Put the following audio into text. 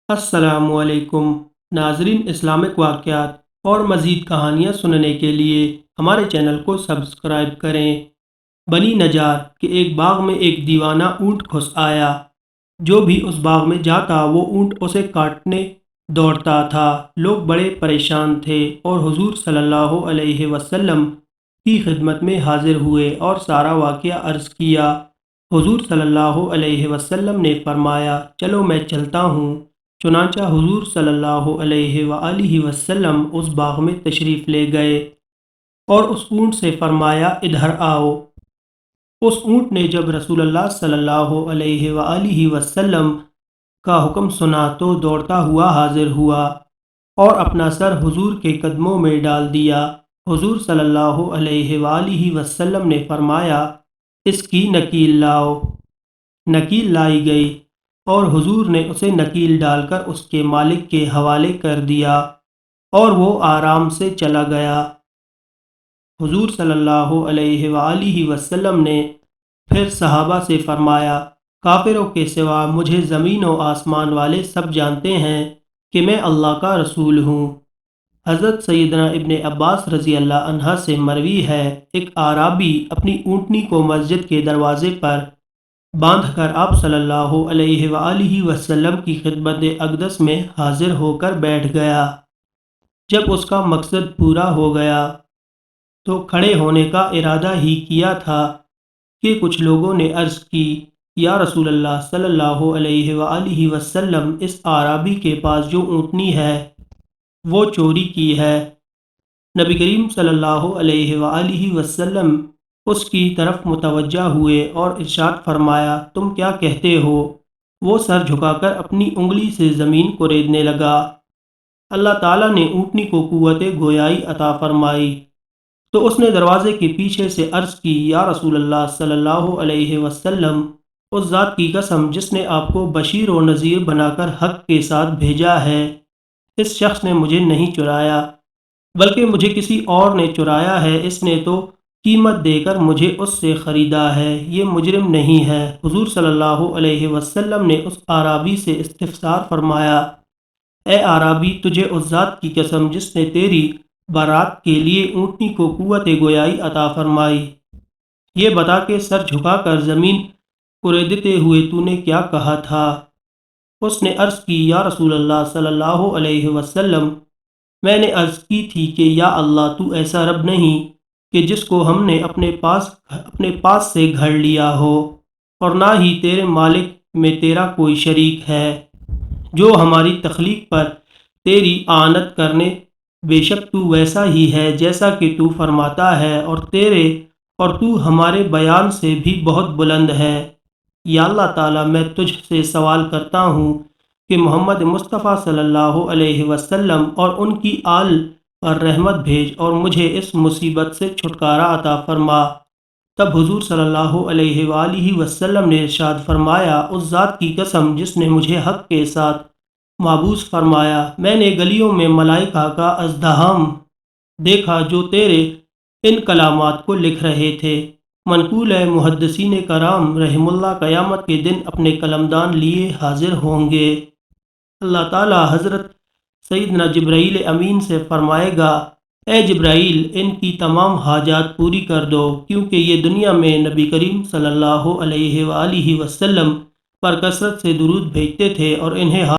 السلام علیکم ناظرین، اسلامک واقعات اور مزید کہانیاں سننے کے لیے ہمارے چینل کو سبسکرائب کریں۔ بنی نجار کے ایک باغ میں ایک دیوانہ اونٹ گھس آیا۔ جو بھی اس باغ میں جاتا وہ اونٹ اسے کاٹنے دوڑتا تھا۔ لوگ بڑے پریشان تھے اور حضور صلی اللہ علیہ وسلم کی خدمت میں حاضر ہوئے اور سارا واقعہ عرض کیا۔ حضور صلی اللہ علیہ وسلم نے فرمایا، چلو میں چلتا ہوں۔ چنانچہ حضور صلی اللہ علیہ وآلہ وسلم اس باغ میں تشریف لے گئے اور اس اونٹ سے فرمایا، ادھر آؤ۔ اس اونٹ نے جب رسول اللہ صلی اللہ علیہ وآلہ وسلم کا حکم سنا تو دوڑتا ہوا حاضر ہوا اور اپنا سر حضور کے قدموں میں ڈال دیا۔ حضور صلی اللہ علیہ وآلہ وسلم نے فرمایا، اس کی نکیل لاؤ۔ نکیل لائی گئی اور حضور نے اسے نکیل ڈال کر اس کے مالک کے حوالے کر دیا اور وہ آرام سے چلا گیا۔ حضور صلی اللہ علیہ وآلہ وسلم نے پھر صحابہ سے فرمایا، کافروں کے سوا مجھے زمین و آسمان والے سب جانتے ہیں کہ میں اللہ کا رسول ہوں۔ حضرت سیدنا ابن عباس رضی اللہ عنہ سے مروی ہے، ایک اعرابی اپنی اونٹنی کو مسجد کے دروازے پر باندھ کر آپ صلی اللہ علیہ وآلہ وسلم کی خدمت اقدس میں حاضر ہو کر بیٹھ گیا۔ جب اس کا مقصد پورا ہو گیا تو کھڑے ہونے کا ارادہ ہی کیا تھا کہ کچھ لوگوں نے عرض کی، یا رسول اللہ صلی اللہ علیہ وآلہ وسلم، اس اعرابی کے پاس جو اونٹنی ہے وہ چوری کی ہے۔ نبی کریم صلی اللہ علیہ وآلہ وسلم اس کی طرف متوجہ ہوئے اور ارشاد فرمایا، تم کیا کہتے ہو؟ وہ سر جھکا کر اپنی انگلی سے زمین کو ریدنے لگا۔ اللہ تعالیٰ نے اونٹنی کو قوت گویائی عطا فرمائی تو اس نے دروازے کے پیچھے سے عرض کی، یا رسول اللہ صلی اللہ علیہ وسلم، اس ذات کی قسم جس نے آپ کو بشیر و نذیر بنا کر حق کے ساتھ بھیجا ہے، اس شخص نے مجھے نہیں چرایا بلکہ مجھے کسی اور نے چرایا ہے۔ اس نے تو قیمت دے کر مجھے اس سے خریدا ہے، یہ مجرم نہیں ہے۔ حضور صلی اللہ علیہ وسلم نے اس اعرابی سے استفسار فرمایا، اے اعرابی، تجھے اس ذات کی قسم جس نے تیری بارات کے لیے اونٹنی کو قوت گویائی عطا فرمائی، یہ بتا کہ سر جھکا کر زمین کریدتے ہوئے تو نے کیا کہا تھا؟ اس نے عرض کی، یا رسول اللہ صلی اللہ علیہ وسلم، میں نے عرض کی تھی کہ یا اللہ، تو ایسا رب نہیں کہ جس کو ہم نے اپنے پاس سے گھڑ لیا ہو، اور نہ ہی تیرے مالک میں تیرا کوئی شریک ہے جو ہماری تخلیق پر تیری اعانت کرنے، بے شک تو ویسا ہی ہے جیسا کہ تو فرماتا ہے، اور تو ہمارے بیان سے بھی بہت بلند ہے۔ یا اللہ تعالیٰ، میں تجھ سے سوال کرتا ہوں کہ محمد مصطفیٰ صلی اللہ علیہ وسلم اور ان کی آل پر رحمت بھیج اور مجھے اس مصیبت سے چھٹکارا عطا فرما۔ تب حضور صلی اللہ علیہ وآلہ وسلم نے ارشاد فرمایا، اس ذات کی قسم جس نے مجھے حق کے ساتھ معبوس فرمایا، میں نے گلیوں میں ملائکہ کا ازدحام دیکھا جو تیرے ان کلامات کو لکھ رہے تھے۔ منقول ہے، محدثین کرام رحم اللہ قیامت کے دن اپنے قلمدان لیے حاضر ہوں گے۔ اللہ تعالیٰ حضرت سیدنا جبرائیل امین سے فرمائے گا، اے جبرائیل، ان کی تمام حاجات پوری کر دو، کیونکہ یہ دنیا میں نبی کریم صلی اللہ علیہ وآلہ وسلم پر کثرت سے درود بھیجتے تھے اور انہیں